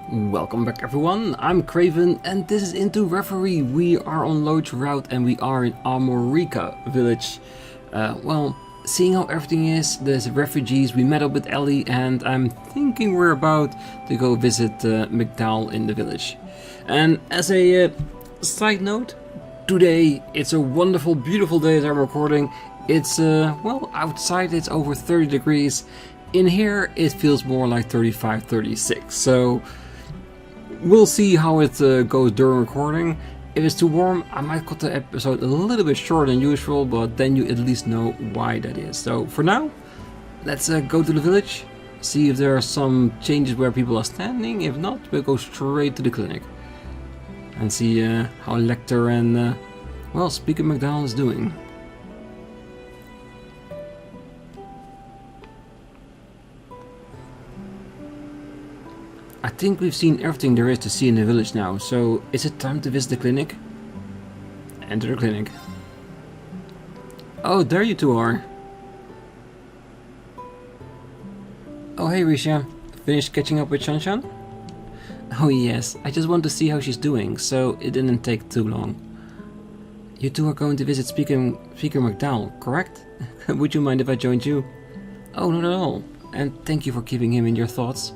Welcome back everyone, I'm Craven and this is Into Reverie. We are on Lloyd's route and we are in Armorica village. Seeing how everything is, there's refugees, we met up with Ellie and I'm thinking we're about to go visit MacDowell in the village. And as a side note, today it's a wonderful, beautiful day as I'm recording. It's, outside it's over 30 degrees. In here it feels more like 35, 36, so we'll see how it goes during recording. If it's too warm, I might cut the episode a little bit shorter than usual, but then you at least know why that is. So for now, let's go to the village, see if there are some changes where people are standing. If not, we'll go straight to the clinic and see how Lecter and, Speaker MacDowell is doing. I think we've seen everything there is to see in the village now, so is it time to visit the clinic? Enter the clinic. Oh, there you two are. Oh hey Risha, finished catching up with Shanshan? Oh yes, I just want to see how she's doing, so it didn't take too long. You two are going to visit Speaker MacDowell, correct? Would you mind if I joined you? Oh, not at all, and thank you for keeping him in your thoughts.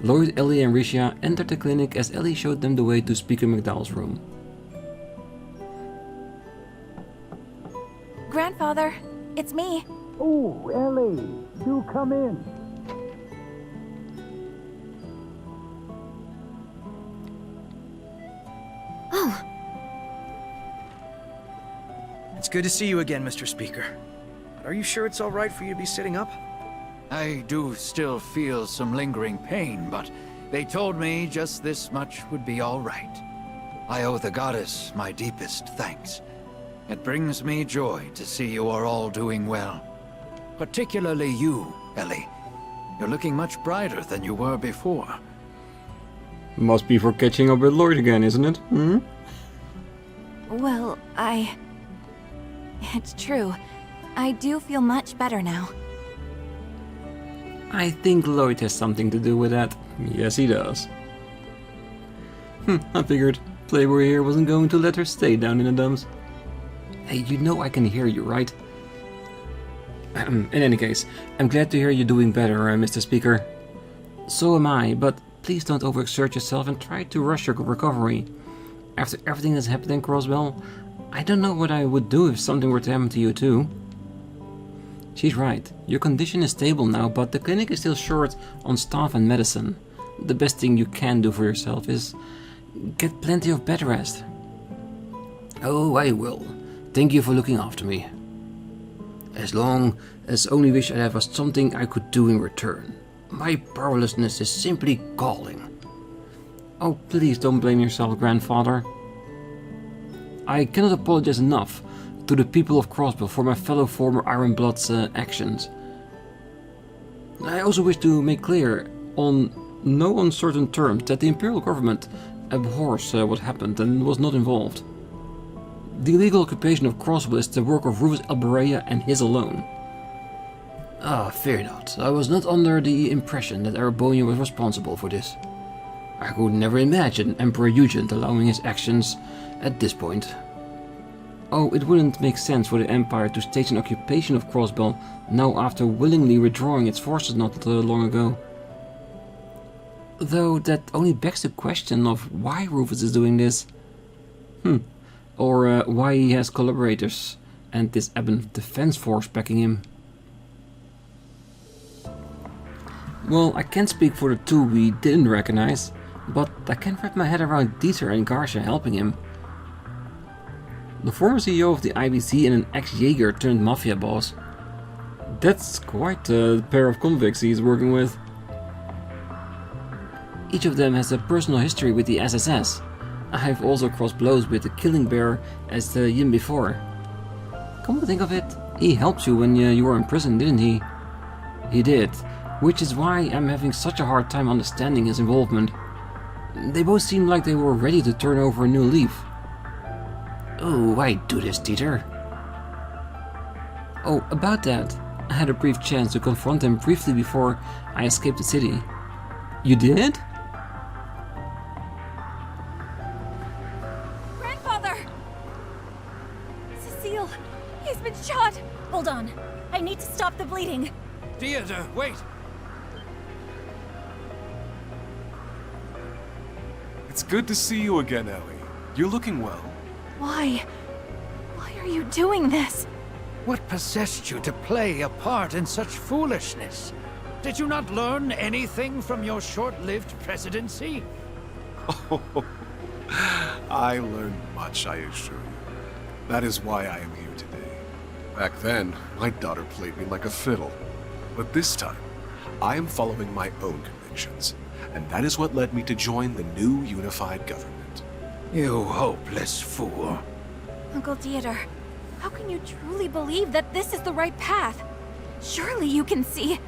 Lloyd, Ellie and Risha entered the clinic as Ellie showed them the way to Speaker MacDowell's room. Grandfather, it's me. Oh, Ellie, do come in. Oh. It's good to see you again, Mr. Speaker. Are you sure it's all right for you to be sitting up? I do still feel some lingering pain, but they told me just this much would be all right. I owe the goddess my deepest thanks. It brings me joy to see you are all doing well. Particularly you, Ellie. You're looking much brighter than you were before. Must be for catching up with Lloyd again, isn't it? Hmm? Well, It's true. I do feel much better now. I think Lloyd has something to do with that. Yes, he does. I figured Playboy here wasn't going to let her stay down in the dumps. Hey, you know I can hear you, right? In any case, I'm glad to hear you're doing better, Mr. Speaker. So am I, but please don't overexert yourself and try to rush your recovery. After everything that's happened in Crossbell, I don't know what I would do if something were to happen to you too. She's right, your condition is stable now, but the clinic is still short on staff and medicine. The best thing you can do for yourself is get plenty of bed rest. Oh, I will. Thank you for looking after me. As long as only wish I have something I could do in return. My powerlessness is simply galling. Oh, please don't blame yourself, grandfather. I cannot apologize enough to the people of Crossbell for my fellow former Iron Blood's actions. I also wish to make clear, on no uncertain terms, that the Imperial government abhors what happened and was not involved. The illegal occupation of Crossbell is the work of Rufus Alberea and his alone. Fear not. I was not under the impression that Arabonia was responsible for this. I could never imagine Emperor Eugent allowing his actions at this point. Oh, it wouldn't make sense for the Empire to stage an occupation of Crossbell now after willingly withdrawing its forces not long ago. Though that only begs the question of why Rufus is doing this. Or why he has collaborators and this Ebon defense force backing him. Well, I can't speak for the two we didn't recognize, but I can't wrap my head around Dieter and Garcia helping him. The former CEO of the IBC and an ex-Jaeger turned mafia boss. That's quite a pair of convicts he's working with. Each of them has a personal history with the SSS. I've also crossed blows with the Killing Bear as the Yin before. Come to think of it, he helped you when you were in prison, didn't he? He did, which is why I'm having such a hard time understanding his involvement. They both seemed like they were ready to turn over a new leaf. Oh, why do this, Dieter? Oh, about that, I had a brief chance to confront him briefly before I escaped the city. You did? Grandfather! Cecile, he's been shot! Hold on. I need to stop the bleeding. Theater, wait! It's good to see you again, Ellie. You're looking well. Why? Why are you doing this? What possessed you to play a part in such foolishness? Did you not learn anything from your short-lived presidency? I learned much, I assure you. That is why I am here today. Back then, my daughter played me like a fiddle. But this time, I am following my own convictions. And that is what led me to join the new unified government. You hopeless fool. Uncle Theodore, how can you truly believe that this is the right path? Surely you can see...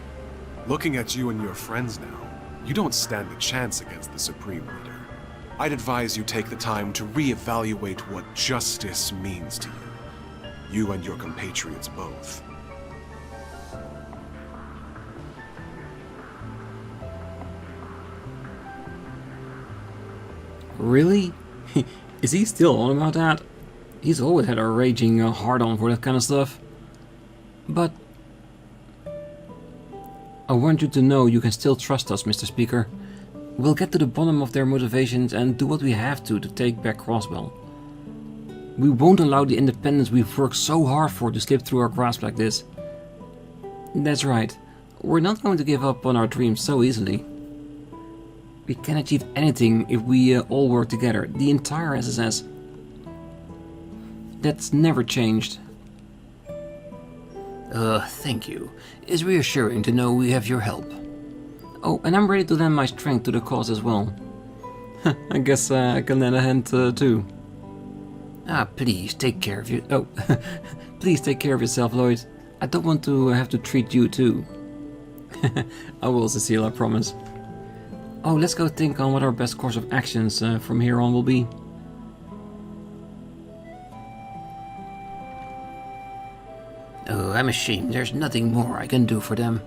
Looking at you and your friends now, you don't stand a chance against the Supreme Leader. I'd advise you take the time to reevaluate what justice means to you. You and your compatriots both. Really? Is he still on about that? He's always had a raging hard-on for that kind of stuff. But I want you to know you can still trust us, Mr. Speaker. We'll get to the bottom of their motivations and do what we have to take back Crossbell. We won't allow the independence we've worked so hard for to slip through our grasp like this. That's right. We're not going to give up on our dreams so easily. We can achieve anything if we all work together, the entire SSS. That's never changed. Thank you. It's reassuring to know we have your help. Oh, and I'm ready to lend my strength to the cause as well. I guess I can lend a hand too. Please take care of you. Oh, please take care of yourself, Lloyd. I don't want to have to treat you too. I will, Cecile, I promise. Oh, let's go think on what our best course of actions from here on will be. Oh, I'm ashamed there's nothing more I can do for them.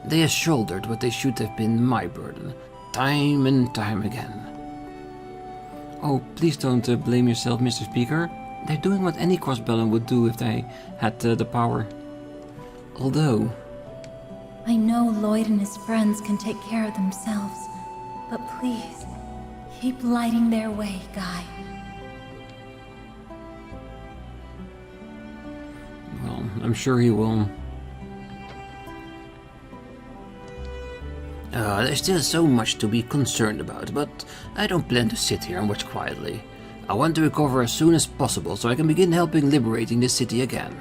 They have shouldered what they should have been my burden, time and time again. Oh, please don't blame yourself, Mr. Speaker. They're doing what any Crossbellan would do if they had the power. Although... I know Lloyd and his friends can take care of themselves, but please, keep lighting their way, Guy. Well, I'm sure he will. There's still so much to be concerned about, but I don't plan to sit here and watch quietly. I want to recover as soon as possible so I can begin helping liberating this city again.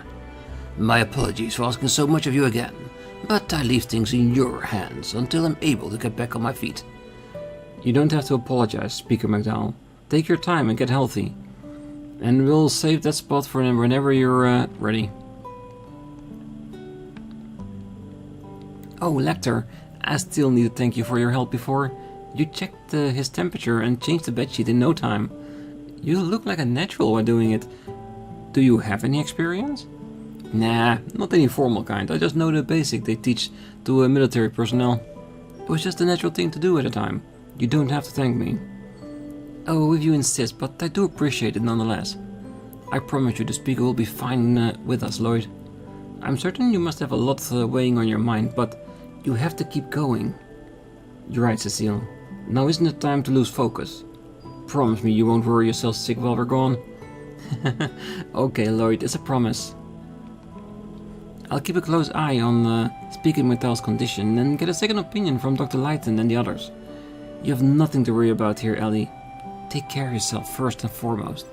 My apologies for asking so much of you again, but I leave things in your hands until I'm able to get back on my feet. You don't have to apologize, Speaker MacDowell. Take your time and get healthy. And we'll save that spot for whenever you're ready. Oh, Lecter, I still need to thank you for your help before. You checked his temperature and changed the bedsheet in no time. You look like a natural while doing it. Do you have any experience? Nah, not any formal kind. I just know the basic they teach to military personnel. It was just a natural thing to do at the time. You don't have to thank me. Oh, if you insist, but I do appreciate it nonetheless. I promise you the speaker will be fine with us, Lloyd. I'm certain you must have a lot weighing on your mind, but you have to keep going. You're right, Cecile. Now isn't it time to lose focus? Promise me you won't worry yourself sick while we're gone. Okay, Lloyd, it's a promise. I'll keep a close eye on Speaker MacDowell's condition and get a second opinion from Dr. Lighton and the others. You have nothing to worry about here, Ellie. Take care of yourself first and foremost.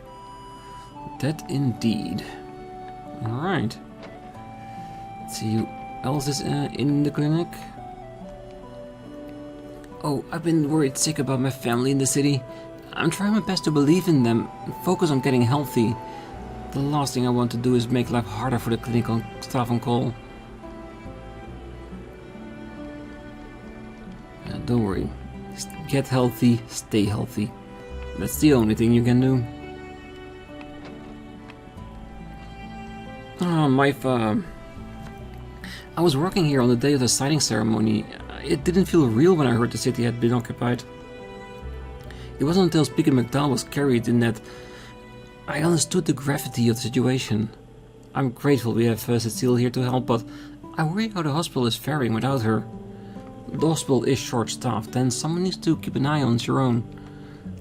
That indeed. Alright. Let's see who else is in the clinic. Oh, I've been worried sick about my family in the city. I'm trying my best to believe in them and focus on getting healthy. The last thing I want to do is make life harder for the clinical staff on call. Don't worry. Just get healthy, stay healthy. That's the only thing you can do. I was working here on the day of the signing ceremony. It didn't feel real when I heard the city had been occupied. It wasn't until Speaker MacDowell was carried in that I understood the gravity of the situation. I'm grateful we have Cecile here to help, but I worry how the hospital is faring without her. The hospital is short-staffed, and someone needs to keep an eye on Sharon.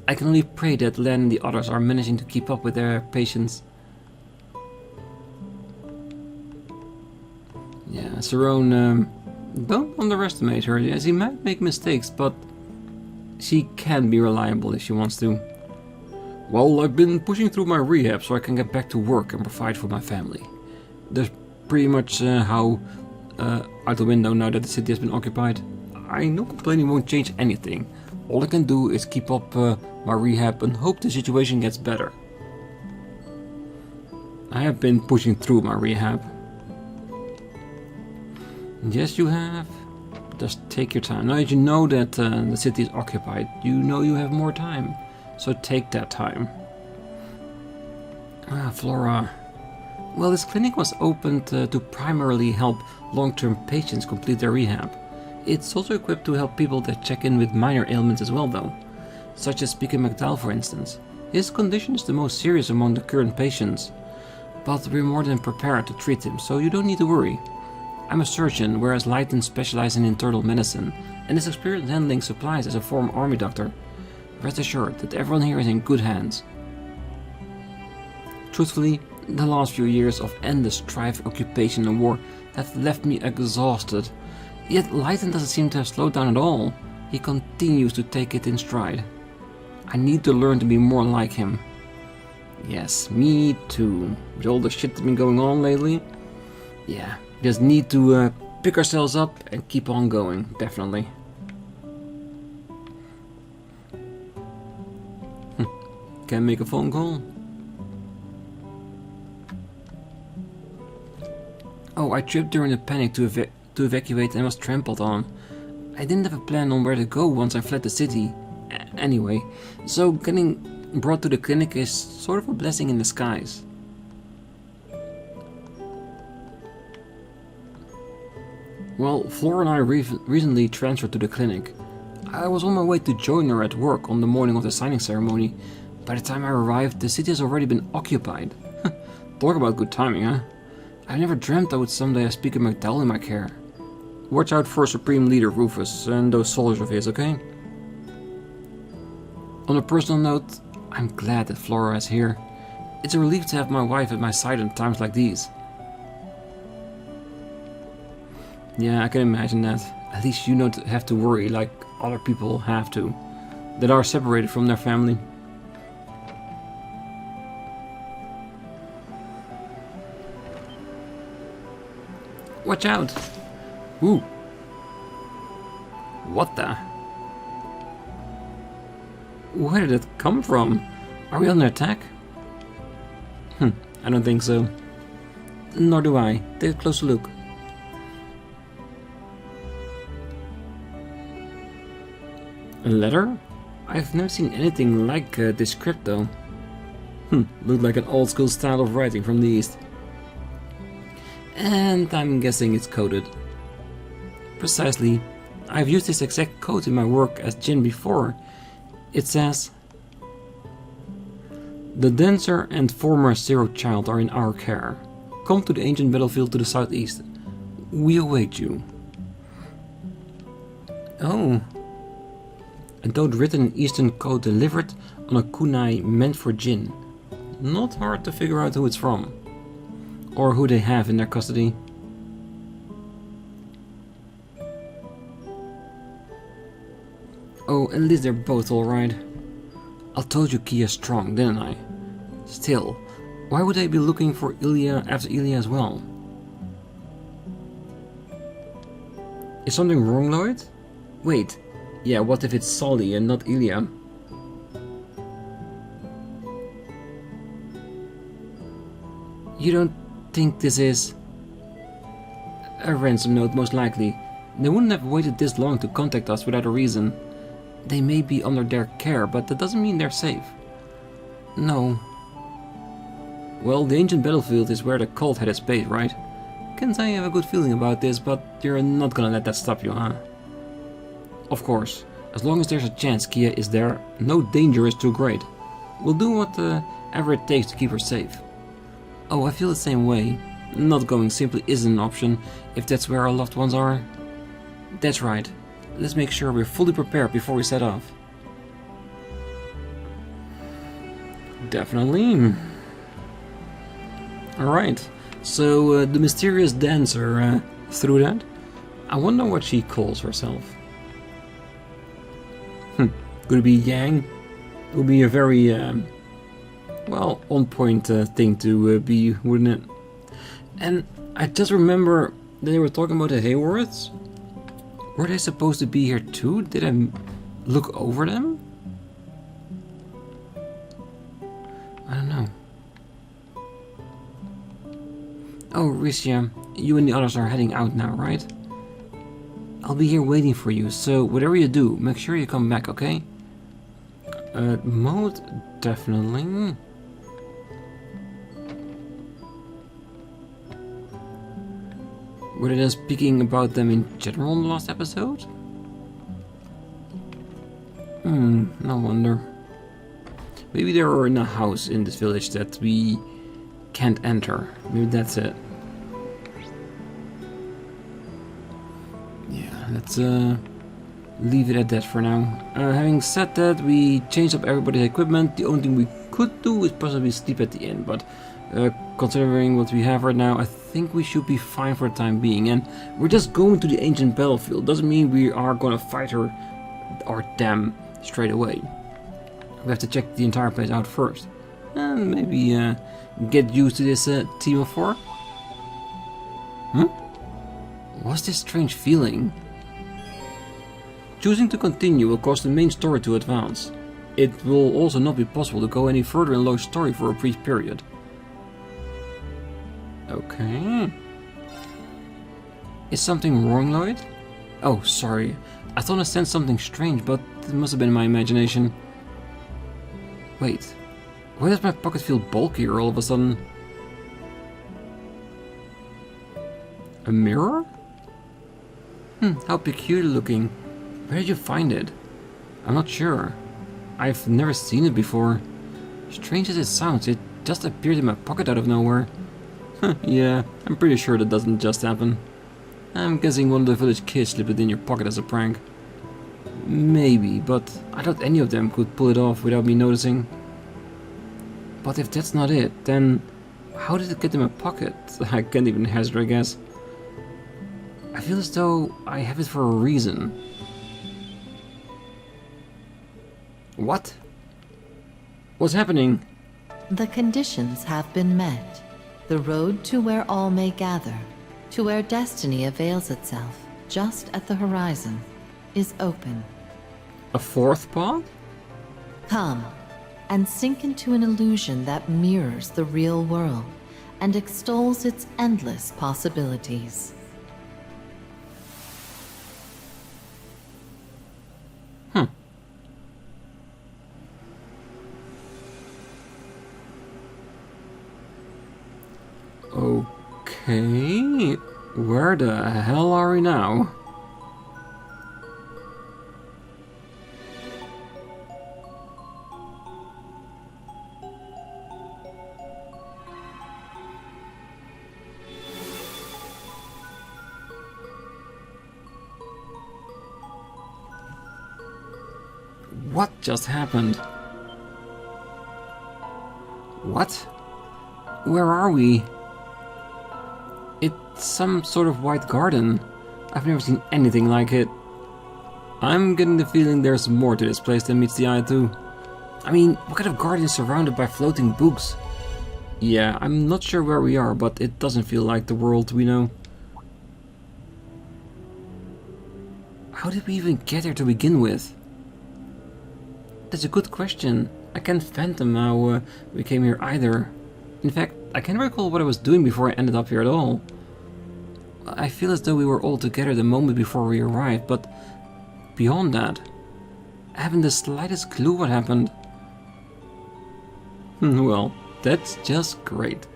I can only pray that Len and the others are managing to keep up with their patients. Yeah, Sharon, don't underestimate her. Yes, she might make mistakes, but she can be reliable if she wants to. Well, I've been pushing through my rehab so I can get back to work and provide for my family. That's pretty much how out the window now that the city has been occupied. I know complaining won't change anything. All I can do is keep up my rehab and hope the situation gets better. I have been pushing through my rehab. Yes, you have. Just take your time. Now that you know that the city is occupied, you know you have more time. So take that time. Flora. Well, this clinic was opened to primarily help long-term patients complete their rehab. It's also equipped to help people that check in with minor ailments as well, though. Such as Speaker MacDowell, for instance. His condition is the most serious among the current patients. But we're more than prepared to treat him, so you don't need to worry. I'm a surgeon, whereas Leighton specializes in internal medicine, and is experienced handling supplies as a former army doctor. Rest assured that everyone here is in good hands. Truthfully, the last few years of endless strife, occupation and war have left me exhausted. Yet Leighton doesn't seem to have slowed down at all. He continues to take it in stride. I need to learn to be more like him. Yes, me too. With all the shit that's been going on lately. Yeah, just need to pick ourselves up and keep on going, definitely. Can make a phone call. Oh, I tripped during the panic to evacuate and was trampled on. I didn't have a plan on where to go once I fled the city. Anyway, so getting brought to the clinic is sort of a blessing in disguise. Well, Flora and I recently transferred to the clinic. I was on my way to join her at work on the morning of the signing ceremony. By the time I arrived, the city has already been occupied. Talk about good timing, huh? I never dreamt I would someday have Speaker MacDowell in my care. Watch out for Supreme Leader Rufus and those soldiers of his, okay? On a personal note, I'm glad that Flora is here. It's a relief to have my wife at my side in times like these. Yeah, I can imagine that. At least you don't have to worry like other people have to, that are separated from their family. Watch out! Ooh. What the? Where did it come from? Are we under attack? I don't think so. Nor do I. Take a closer look. A letter? I've never seen anything like this script though. Looked like an old school style of writing from the East. And I'm guessing it's coded. Precisely. I've used this exact code in my work as Jin before. It says, "The Dancer and former Zero Child are in our care. Come to the ancient battlefield to the southeast. We await you." Oh. A note written in Eastern code delivered on a kunai meant for Jin. Not hard to figure out who it's from. Or who they have in their custody. Oh, at least they're both alright. I told you Kia's strong, didn't I? Still, why would they be looking for Ilya after Ilya as well? Is something wrong, Lloyd? Wait, yeah, what if it's Sully and not Ilya? You don't think this is a ransom note? Most likely. They wouldn't have waited this long to contact us without a reason. They may be under their care, but that doesn't mean they're safe. No. Well, the ancient battlefield is where the cult had its base, right? Can't say I have a good feeling about this, but you're not gonna let that stop you, huh? Of course. As long as there's a chance Kia is there, no danger is too great. We'll do whatever it takes to keep her safe. Oh, I feel the same way. Not going simply isn't an option if that's where our loved ones are. That's right. Let's make sure we're fully prepared before we set off. Definitely. Alright, so the mysterious dancer through that. I wonder what she calls herself. Could it be Yang? It would be a very, well, on-point thing to be, wouldn't it? And I just remember that they were talking about the Hayworths. Were they supposed to be here too? Did I look over them? I don't know. Oh, Ricia, you and the others are heading out now, right? I'll be here waiting for you, so whatever you do, make sure you come back, okay? Mode, definitely. Were they just speaking about them in general in the last episode? No wonder. Maybe they were in a house in this village that we can't enter. Maybe that's it. Yeah, let's leave it at that for now. Having said that, we changed up everybody's equipment. The only thing we could do is possibly sleep at the inn, but considering what we have right now, I think we should be fine for the time being. And we're just going to the ancient battlefield. Doesn't mean we are gonna fight her or them straight away. We have to check the entire place out first. And maybe get used to this team of 4. What's this strange feeling? Choosing to continue will cause the main story to advance. It will also not be possible to go any further in Lloyd's story for a brief period. Okay. Is something wrong, Lloyd? Oh, sorry. I thought I sensed something strange, but it must have been my imagination. Wait. Why does my pocket feel bulkier all of a sudden? A mirror? How peculiar looking. Where did you find it? I'm not sure. I've never seen it before. Strange as it sounds, it just appeared in my pocket out of nowhere. Yeah, I'm pretty sure that doesn't just happen. I'm guessing one of the village kids slipped it in your pocket as a prank. Maybe, but I doubt any of them could pull it off without me noticing. But if that's not it, then how did it get in my pocket? I can't even hazard, I guess. I feel as though I have it for a reason. What? What's happening? The conditions have been met. The road to where all may gather, to where destiny avails itself, just at the horizon, is open. A fourth path? Come, and sink into an illusion that mirrors the real world and extols its endless possibilities. Okay, where the hell are we now? What just happened? What? Where are we? It's some sort of white garden. I've never seen anything like it. I'm getting the feeling there's more to this place than meets the eye too. I mean, what kind of garden is surrounded by floating books? Yeah, I'm not sure where we are, but it doesn't feel like the world we know. How did we even get here to begin with? That's a good question. I can't fathom how we came here either. In fact, I can't recall what I was doing before I ended up here at all. I feel as though we were all together the moment before we arrived, but beyond that, I haven't the slightest clue what happened. Well, that's just great.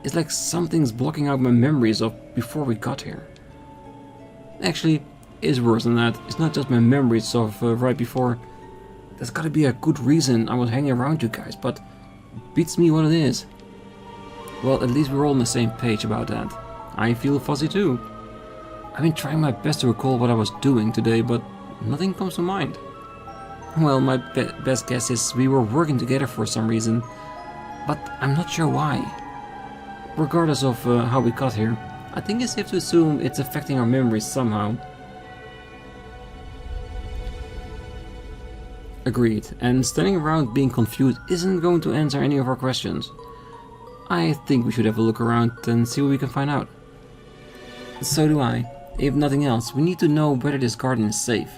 It's like something's blocking out my memories of before we got here. Actually, is worse than that. It's not just my memories of right before. There's gotta be a good reason I was hanging around you guys, but beats me what it is. Well, at least we're all on the same page about that. I feel fuzzy too. I've been trying my best to recall what I was doing today, but nothing comes to mind. Well, my best guess is we were working together for some reason, but I'm not sure why. Regardless of how we got here, I think it's safe to assume it's affecting our memories somehow. Agreed, and standing around being confused isn't going to answer any of our questions. I think we should have a look around and see what we can find out. So do I. If nothing else, we need to know whether this garden is safe.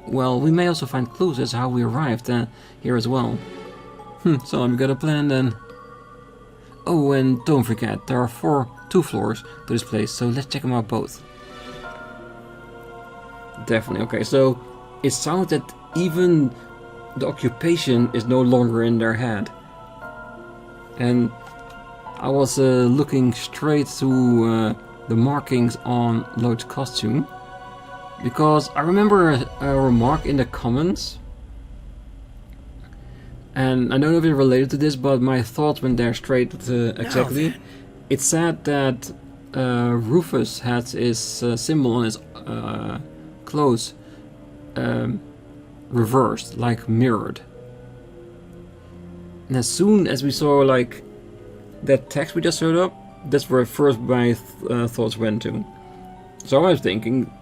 Well, we may also find clues as to how we arrived here as well. So we got a plan then. Oh, and don't forget, there are two floors to this place, so let's check them out both. Definitely, okay, so it sounds that even the occupation is no longer in their head. And I was looking straight to the markings on Lloyd's costume, because I remember a remark in the comments, and I don't know if it related to this, but my thoughts went there straight exactly. It said that Rufus had his symbol on his clothes reversed, like mirrored. And as soon as we saw like that text we just showed up, that's where first my thoughts went to. So I was thinking,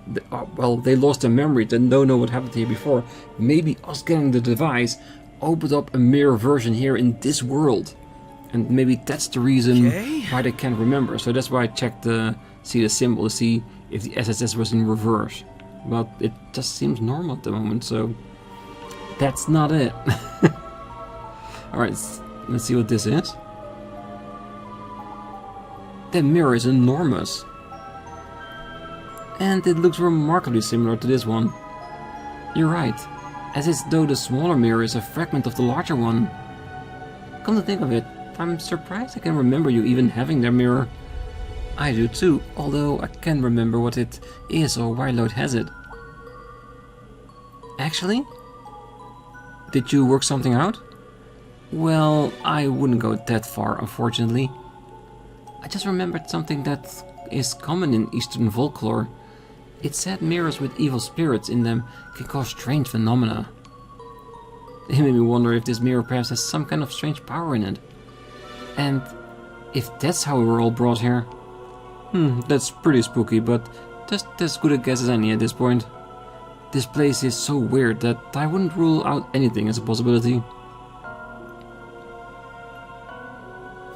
well, they lost their memory, they don't know what happened here before. Maybe us getting the device opened up a mirror version here in this world. And maybe that's the reason why they can't remember. So that's why I checked see the symbol to see if the SSS was in reverse. But it just seems normal at the moment, so that's not it. Alright, let's see what this is. That mirror is enormous. And it looks remarkably similar to this one. You're right, as if though the smaller mirror is a fragment of the larger one. Come to think of it, I'm surprised I can remember you even having that mirror. I do too, although I can't remember what it is or why Lloyd has it. Actually? Did you work something out? Well, I wouldn't go that far, unfortunately. I just remembered something that is common in Eastern folklore. It said mirrors with evil spirits in them can cause strange phenomena. It made me wonder if this mirror perhaps has some kind of strange power in it. And if that's how we were all brought here... that's pretty spooky, but just as good a guess as any at this point. This place is so weird that I wouldn't rule out anything as a possibility.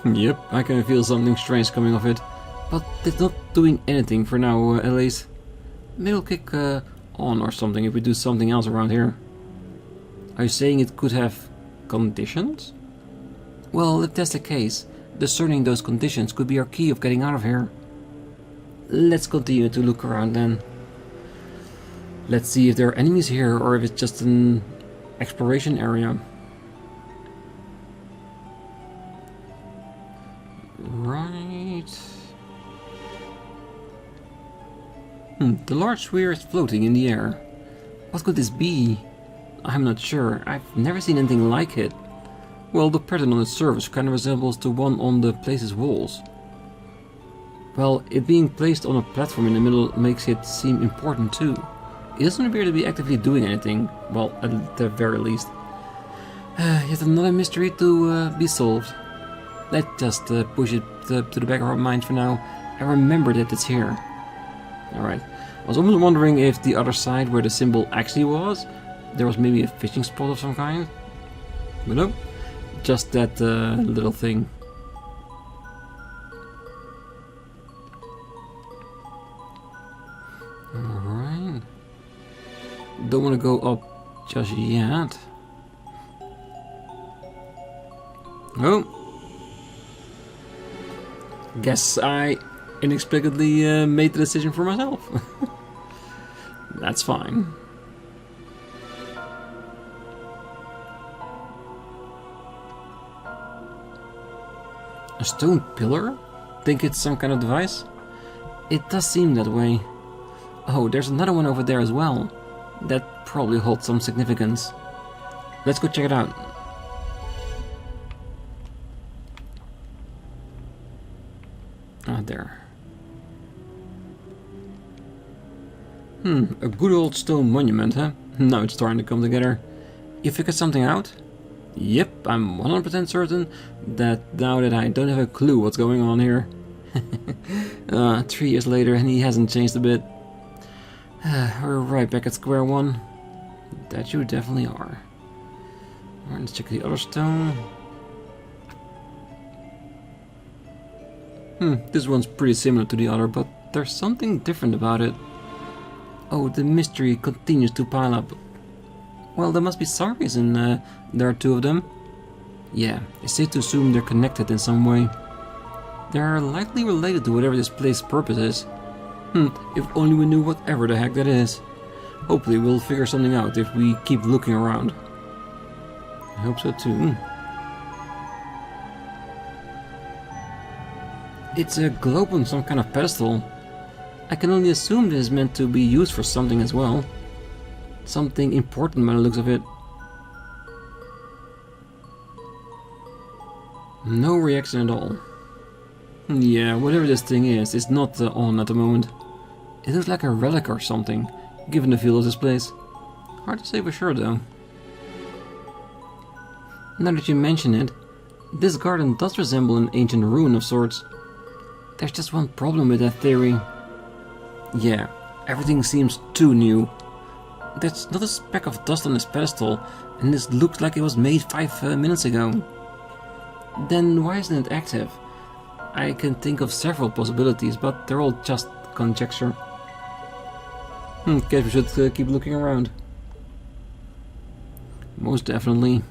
Yep, I can feel something strange coming off it, but it's not doing anything for now, at least. Maybe it'll kick on or something if we do something else around here. Are you saying it could have conditions? Well, if that's the case, discerning those conditions could be our key of getting out of here. Let's continue to look around then. Let's see if there are enemies here or if it's just an exploration area. Right. The large sphere is floating in the air. What could this be? I'm not sure. I've never seen anything like it. Well, the pattern on its surface kind of resembles the one on the place's walls. Well, it being placed on a platform in the middle makes it seem important too. It doesn't appear to be actively doing anything, well, at the very least. Yet another mystery to be solved. Let's just push it to the back of our mind for now. I remember that it's here. Alright. I was almost wondering if the other side where the symbol actually was, there was maybe a fishing spot of some kind. But no, just that little thing. Alright. Don't want to go up just yet. Oh. Guess I inexplicably made the decision for myself. That's fine. A stone pillar? Think it's some kind of device? It does seem that way. Oh, there's another one over there as well. That probably holds some significance. Let's go check it out. Ah, there. A good old stone monument, huh? Now it's starting to come together. You figured something out? Yep, I'm 100% certain that now that I don't have a clue what's going on here. 3 years later and he hasn't changed a bit. We're right back at square one. That you definitely are. Alright, let's check the other stone. This one's pretty similar to the other, but there's something different about it. Oh, the mystery continues to pile up. Well, there must be some reason there are two of them. Yeah, it's safe to assume they're connected in some way. They're likely related to whatever this place's purpose is. If only we knew whatever the heck that is. Hopefully we'll figure something out if we keep looking around. I hope so too. It's a globe on some kind of pedestal. I can only assume this is meant to be used for something as well. Something important by the looks of it. No reaction at all. Yeah, whatever this thing is, it's not on at the moment. It looks like a relic or something, given the feel of this place. Hard to say for sure though. Now that you mention it, this garden does resemble an ancient ruin of sorts. There's just one problem with that theory. Yeah, everything seems too new. There's not a speck of dust on this pedestal, and this looks like it was made 5 minutes ago. Then why isn't it active? I can think of several possibilities, but they're all just conjecture. Guess we should keep looking around. Most definitely.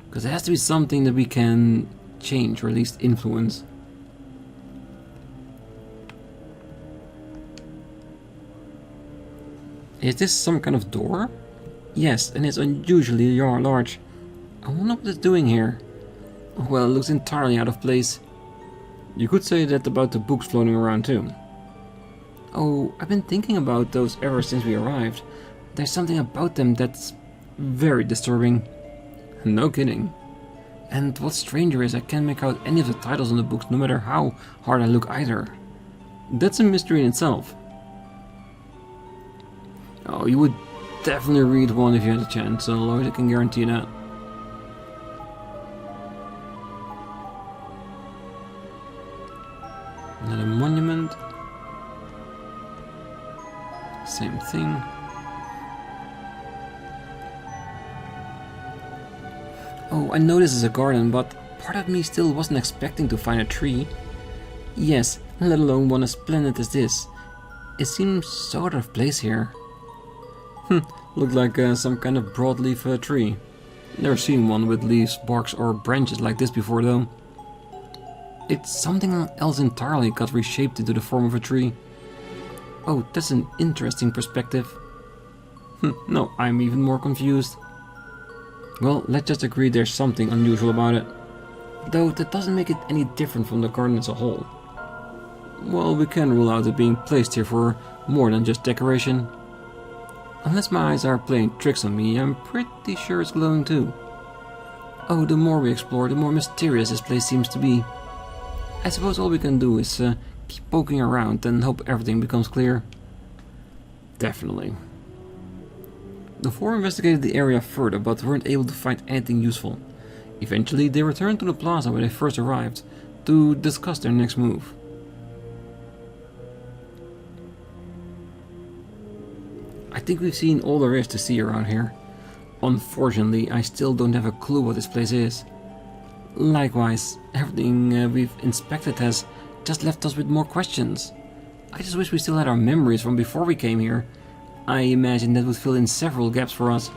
Because there has to be something that we can change, or at least influence. Is this some kind of door? Yes, and it's unusually large. I wonder what it's doing here. Well, it looks entirely out of place. You could say that about the books floating around too. Oh, I've been thinking about those ever since we arrived. There's something about them that's very disturbing. No kidding. And what's stranger is I can't make out any of the titles on the books no matter how hard I look either. That's a mystery in itself. Oh, you would definitely read one if you had a chance, so Lloyd, I can guarantee that. Another monument. Same thing. Oh, I know this is a garden, but part of me still wasn't expecting to find a tree. Yes, let alone one as splendid as this. It seems so out of place here. Looked like some kind of broadleaf tree. Never seen one with leaves, barks or branches like this before though. It's something else entirely got reshaped into the form of a tree. Oh, that's an interesting perspective. No, I'm even more confused. Well, let's just agree there's something unusual about it. Though that doesn't make it any different from the garden as a whole. Well, we can rule out it being placed here for more than just decoration. Unless my eyes are playing tricks on me, I'm pretty sure it's glowing too. Oh, the more we explore, the more mysterious this place seems to be. I suppose all we can do is keep poking around and hope everything becomes clear. Definitely. The four investigated the area further, but weren't able to find anything useful. Eventually, they returned to the plaza where they first arrived, to discuss their next move. I think we've seen all there is to see around here. Unfortunately, I still don't have a clue what this place is. Likewise, everything we've inspected has just left us with more questions. I just wish we still had our memories from before we came here. I imagine that would fill in several gaps for us.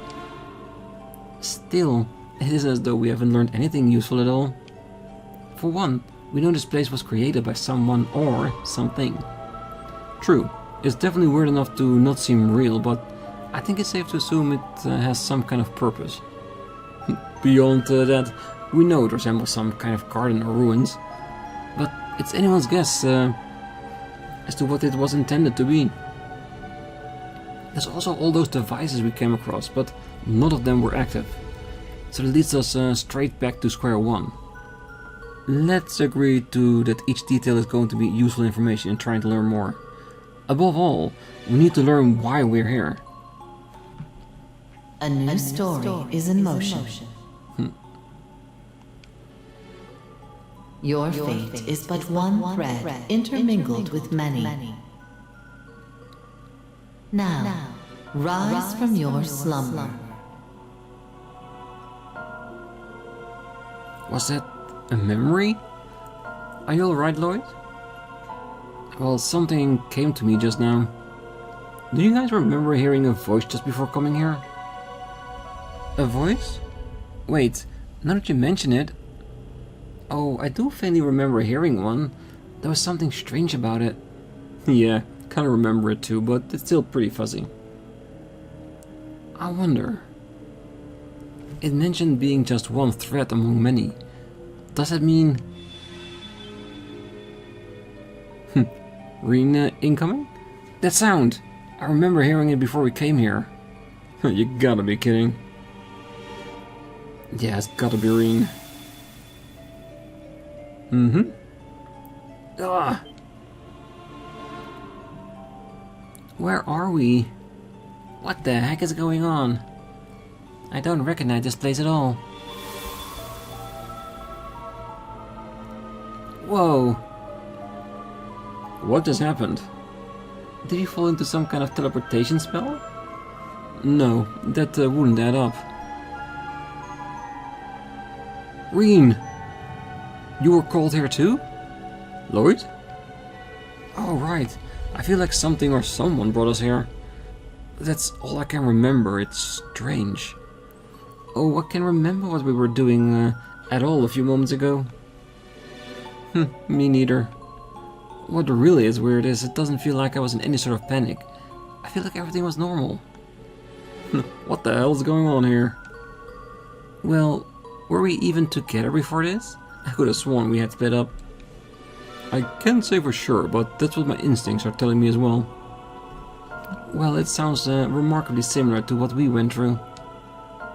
Still, it isn't as though we haven't learned anything useful at all. For one, we know this place was created by someone or something. True, it's definitely weird enough to not seem real, but I think it's safe to assume it has some kind of purpose. Beyond that, we know it resembles some kind of garden or ruins, but it's anyone's guess as to what it was intended to be. There's also all those devices we came across, but none of them were active. So that leads us straight back to square one. Let's agree to that each detail is going to be useful information in trying to learn more. Above all, we need to learn why we're here. A new story is in motion. Your fate is but one thread intermingled with many. Now, rise from your slumber. Was that a memory? Are you alright, Lloyd? Well, something came to me just now. Do you guys remember hearing a voice just before coming here? A voice? Wait, now that you mention it... Oh, I do faintly remember hearing one. There was something strange about it. Yeah, kinda remember it too, but it's still pretty fuzzy. I wonder... It mentioned being just one thread among many. Does that mean... Rean incoming? That sound! I remember hearing it before we came here. You gotta be kidding. Yeah, it's gotta be Rean. Ah! Where are we? What the heck is going on? I don't recognize this place at all. Whoa! What just happened? Did he fall into some kind of teleportation spell? No, that wouldn't add up. Rean! You were called here too? Lloyd? Oh right, I feel like something or someone brought us here. That's all I can remember, it's strange. Oh, I can remember what we were doing at all a few moments ago. Me neither. What really is weird is it doesn't feel like I was in any sort of panic. I feel like everything was normal. What the hell is going on here? Well, were we even together before this? I could have sworn we had split up. I can't say for sure, but that's what my instincts are telling me as well. Well, it sounds remarkably similar to what we went through.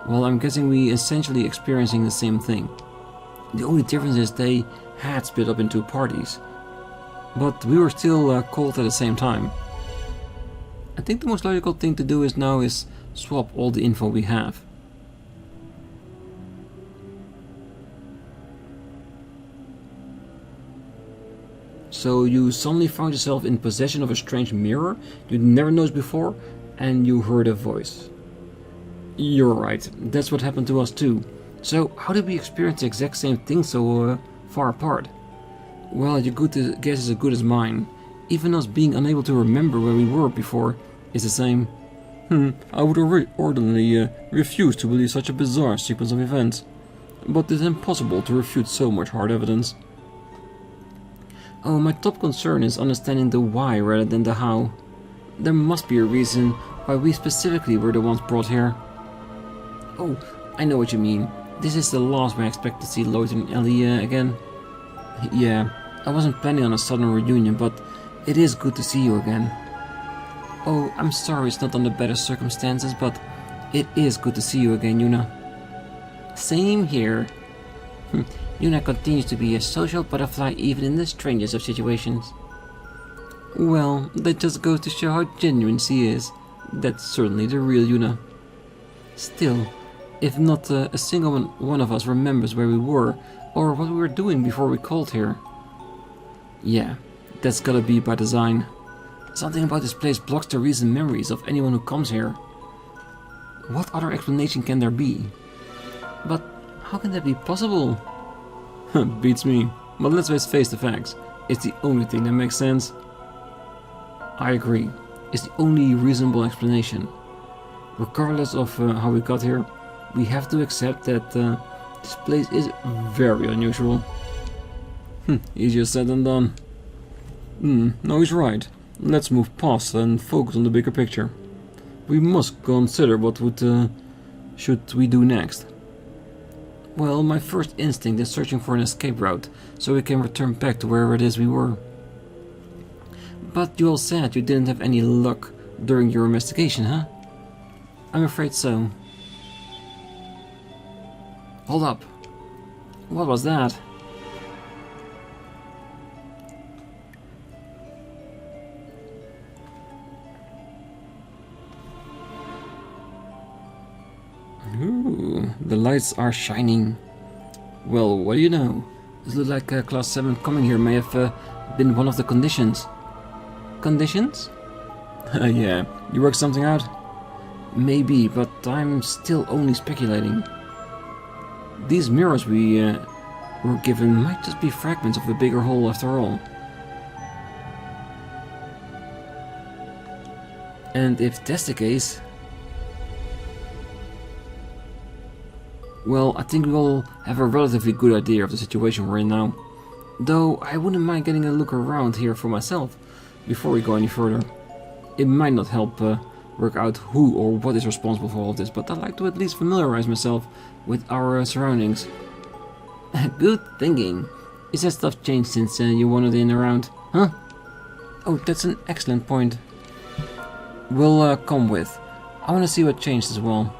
Well, I'm guessing we essentially experiencing the same thing. The only difference is they had split up into parties. But we were still called at the same time. I think the most logical thing to do now is swap all the info we have. So you suddenly found yourself in possession of a strange mirror you'd never noticed before, and you heard a voice. You're right, that's what happened to us too. So how did we experience the exact same thing so far apart? Well, your guess is as good as mine. Even us being unable to remember where we were before is the same. I would ordinarily refuse to believe such a bizarre sequence of events. But it's impossible to refute so much hard evidence. Oh, my top concern is understanding the why rather than the how. There must be a reason why we specifically were the ones brought here. Oh, I know what you mean. This is the last way I expect to see Lloyd and Ellie again. Yeah, I wasn't planning on a sudden reunion, but it is good to see you again. Oh, I'm sorry it's not under better circumstances, but it is good to see you again, Yuna. Same here. Yuna continues to be a social butterfly even in the strangest of situations. Well, that just goes to show how genuine she is. That's certainly the real Yuna. Still, if not a single one of us remembers where we were, or what we were doing before we called here. Yeah, that's gotta be by design. Something about this place blocks the recent memories of anyone who comes here. What other explanation can there be? But how can that be possible? Beats me. But let's face the facts. It's the only thing that makes sense. I agree. It's the only reasonable explanation. Regardless of how we got here, we have to accept that this place is very unusual. Easier said than done. No, he's right. Let's move past and focus on the bigger picture. We must consider what should we do next. Well, my first instinct is searching for an escape route, so we can return back to wherever it is we were. But you all said you didn't have any luck during your investigation, huh? I'm afraid so. Hold up. What was that? Ooh, the lights are shining. Well, what do you know? It looks like Class 7 coming here may have been one of the conditions. Conditions? Yeah, you worked something out? Maybe, but I'm still only speculating. These mirrors we were given might just be fragments of a bigger whole after all. And if that's the case... well, I think we all have a relatively good idea of the situation we're in now. Though I wouldn't mind getting a look around here for myself before we go any further. It might not help work out who or what is responsible for all of this, but I'd like to at least familiarize myself with our surroundings. Good thinking. Is that stuff changed since you wandered in around? Huh? Oh, that's an excellent point. We'll come with. I want to see what changed as well.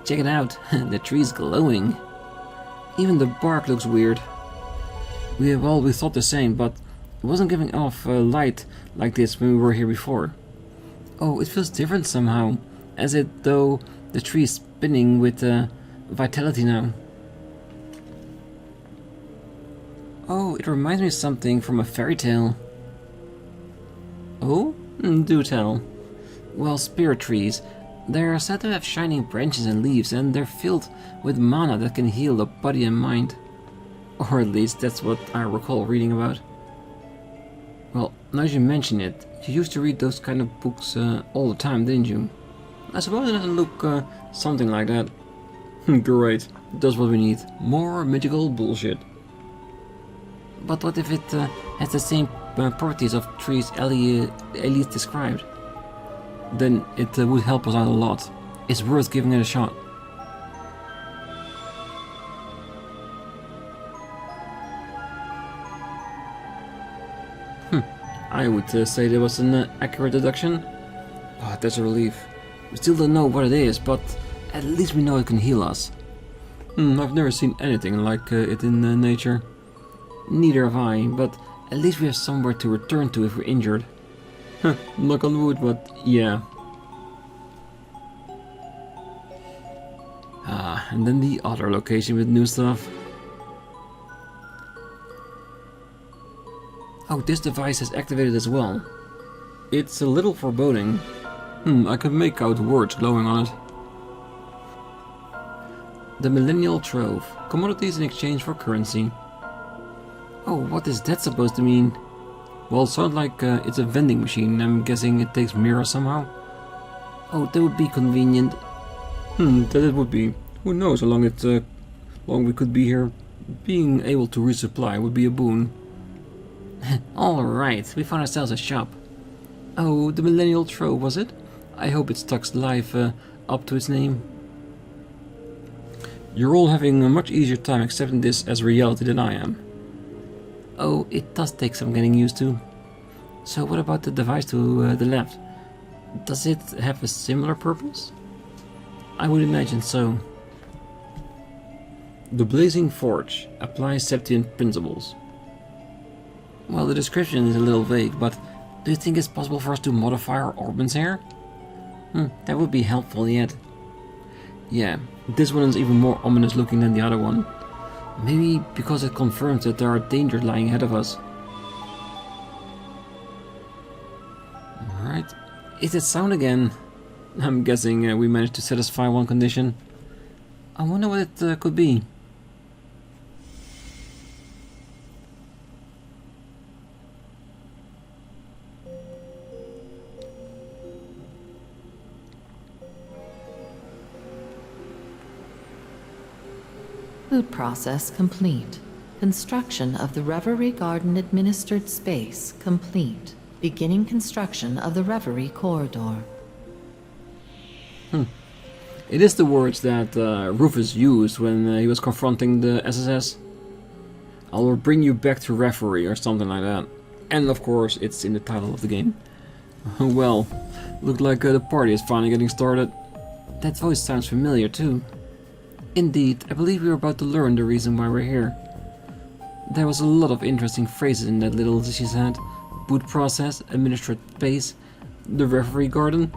Check it out. The tree's glowing. Even the bark looks weird. We thought the same, but it wasn't giving off light like this when we were here before. Oh, it feels different somehow, as though the tree is spinning with vitality now. Oh, it reminds me of something from a fairy tale. Oh? Do tell. Well, spirit trees. They're said to have shining branches and leaves, and they're filled with mana that can heal the body and mind. Or at least that's what I recall reading about. Well, now you mention it, you used to read those kind of books all the time, didn't you? I suppose it doesn't look something like that. Great, that's what we need. More magical bullshit. But what if it has the same properties of trees Ellie described? Then it would help us out a lot. It's worth giving it a shot. I would say that was an accurate deduction. Oh, that's a relief. We still don't know what it is, but at least we know it can heal us. I've never seen anything like it in nature. Neither have I, but at least we have somewhere to return to if we're injured. Knock on wood, but yeah. And then the other location with new stuff. Oh, this device is activated as well. It's a little foreboding. I can make out words glowing on it. The Millennial Trove. Commodities in exchange for currency. Oh, what is that supposed to mean? Well, it sounds like it's a vending machine. I'm guessing it takes mirrors somehow. Oh, that would be convenient. That it would be. Who knows how long we could be here. Being able to resupply would be a boon. Alright, we found ourselves a shop. Oh, the Millennial Trove, was it? I hope it stuck life up to its name. You're all having a much easier time accepting this as reality than I am. Oh, it does take some getting used to. So what about the device to the left? Does it have a similar purpose? I would imagine so. The Blazing Forge applies Septient principles. Well, the description is a little vague, but do you think it's possible for us to modify our orbits here? That would be helpful yet. Yeah, this one is even more ominous looking than the other one. Maybe because it confirms that there are dangers lying ahead of us. Alright. Is it sound again? I'm guessing we managed to satisfy one condition. I wonder what it could be. Food process complete. Construction of the Reverie Garden administered space complete. Beginning construction of the Reverie corridor. It is the words that Rufus used when he was confronting the SSS. I will bring you back to Reverie or something like that. And of course, it's in the title of the game. Well, looked like the party is finally getting started. That voice sounds familiar too. Indeed, I believe we're about to learn the reason why we're here. There was a lot of interesting phrases in that little she said. Boot process, administrative space, the Reverie garden.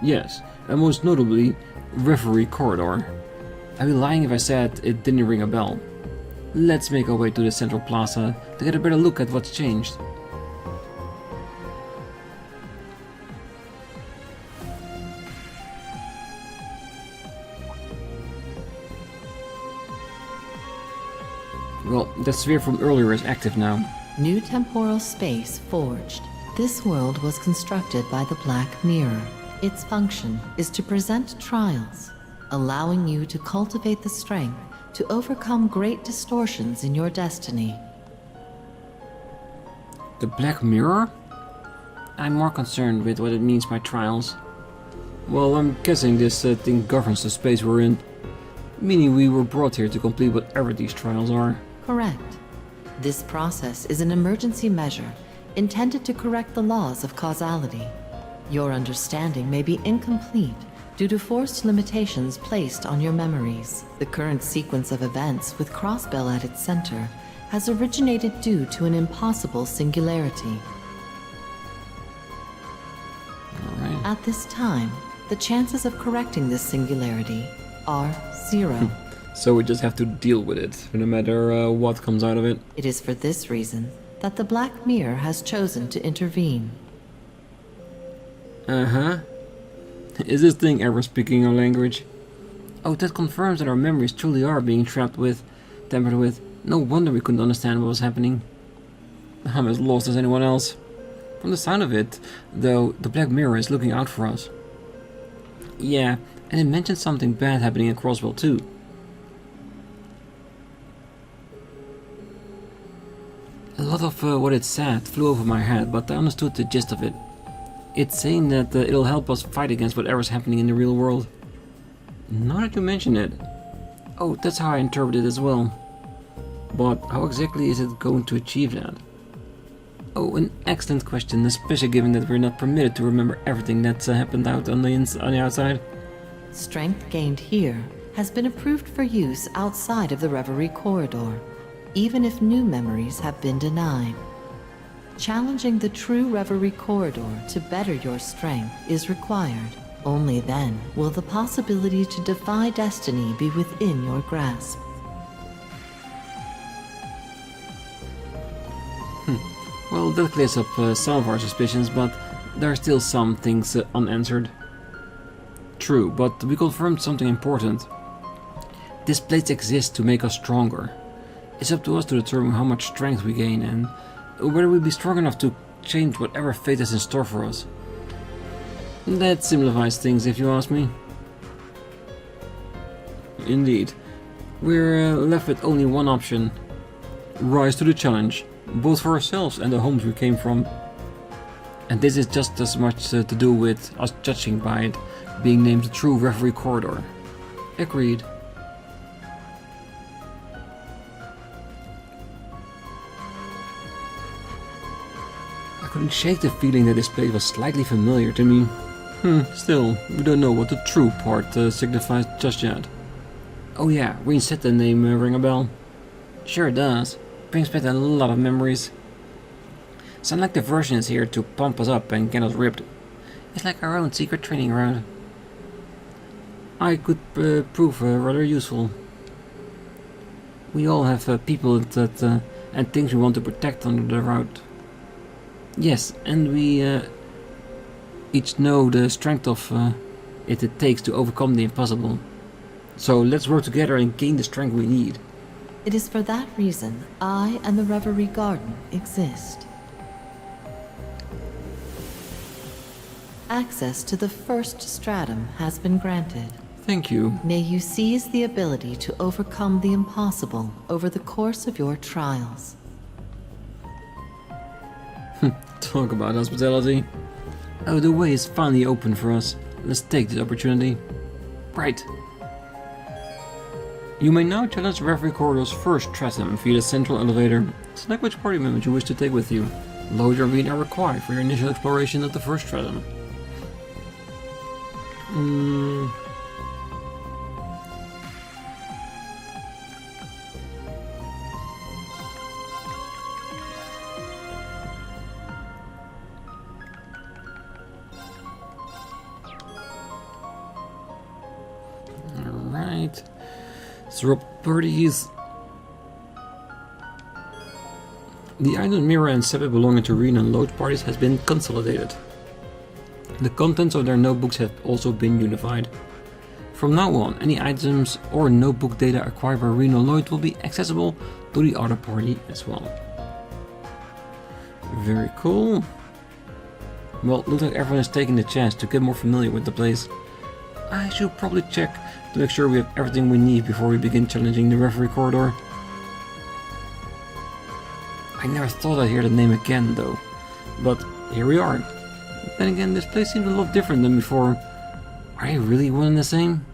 Yes, and most notably, Reverie corridor. I'd be lying if I said it didn't ring a bell. Let's make our way to the central plaza to get a better look at what's changed. Well, that sphere from earlier is active now. New temporal space forged. This world was constructed by the Black Mirror. Its function is to present trials, allowing you to cultivate the strength to overcome great distortions in your destiny. The Black Mirror? I'm more concerned with what it means by trials. Well, I'm guessing this thing governs the space we're in. Meaning we were brought here to complete whatever these trials are. Correct. This process is an emergency measure intended to correct the laws of causality. Your understanding may be incomplete due to forced limitations placed on your memories. The current sequence of events with Crossbell at its center has originated due to an impossible singularity. Alright. At this time, the chances of correcting this singularity are 0. So we just have to deal with it, no matter what comes out of it. It is for this reason that the Black Mirror has chosen to intervene. Uh-huh. Is this thing ever speaking our language? Oh, that confirms that our memories truly are being tampered with. No wonder we couldn't understand what was happening. I'm as lost as anyone else. From the sound of it, though, the Black Mirror is looking out for us. Yeah, and it mentioned something bad happening at Crossbell too. A lot of what it said flew over my head, but I understood the gist of it. It's saying that it'll help us fight against whatever's happening in the real world. Now that you mention it. Oh, that's how I interpret it as well. But how exactly is it going to achieve that? Oh, an excellent question, especially given that we're not permitted to remember everything that's happened out on the outside. Strength gained here has been approved for use outside of the Reverie corridor, even if new memories have been denied. Challenging the true Reverie corridor to better your strength is required. Only then will the possibility to defy destiny be within your grasp. Well, that clears up some of our suspicions, but there are still some things unanswered. True, but we confirmed something important. This place exists to make us stronger. It's up to us to determine how much strength we gain and whether we'll be strong enough to change whatever fate is in store for us. That simplifies things, if you ask me. Indeed. We're left with only one option. Rise to the challenge, both for ourselves and the homes we came from. And this is just as much to do with us judging by it being named the true Reverie corridor. Agreed. I couldn't shake the feeling that this place was slightly familiar to me. Still, we don't know what the true part signifies just yet. Oh yeah, Rean said the name ring a bell. Sure does. Brings back a lot of memories. Sound like the version is here to pump us up and get us ripped. It's like our own secret training ground. I could prove rather useful. We all have people that and things we want to protect under the route. Yes, and we each know the strength of it takes to overcome the impossible. So let's work together and gain the strength we need. It is for that reason I and the Reverie Garden exist. Access to the first stratum has been granted. Thank you. May you seize the ability to overcome the impossible over the course of your trials. Talk about hospitality. Oh, the way is finally open for us. Let's take this opportunity. Right. You may now challenge the Reverie Corridor's first stratum via the central elevator. Select which party members you wish to take with you. Lloyd and Rean are required for your initial exploration of the first stratum. Alright. Swap parties. The item Mira and Seppe belonging to Rean and Lloyd parties has been consolidated. The contents of their notebooks have also been unified. From now on, any items or notebook data acquired by Rean or Lloyd will be accessible to the other party as well. Very cool. Well, looks like everyone is taking the chance to get more familiar with the place. I should probably check to make sure we have everything we need before we begin challenging the Reverie Corridor. I never thought I'd hear the name again though, but here we are. Then again, this place seems a lot different than before. Are they really one and the same?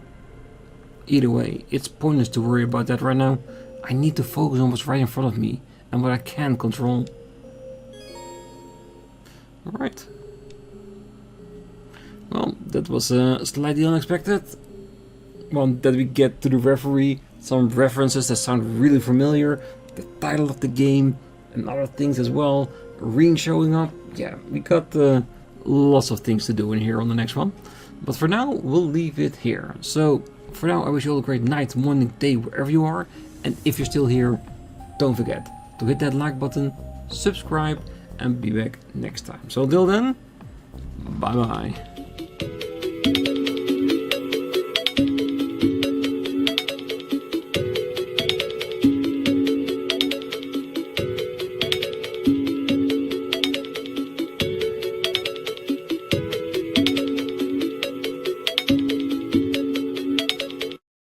Either way, it's pointless to worry about that right now. I need to focus on what's right in front of me and what I can control. Alright. Well, that was slightly unexpected. Well, that we get to the Reverie, some references that sound really familiar, the title of the game, and other things as well. Rean showing up. Yeah, we got lots of things to do in here on the next one. But for now, we'll leave it here. So, for now, I wish you all a great night, morning, day, wherever you are. And if you're still here, don't forget to hit that like button, subscribe, and be back next time. So until then, bye bye.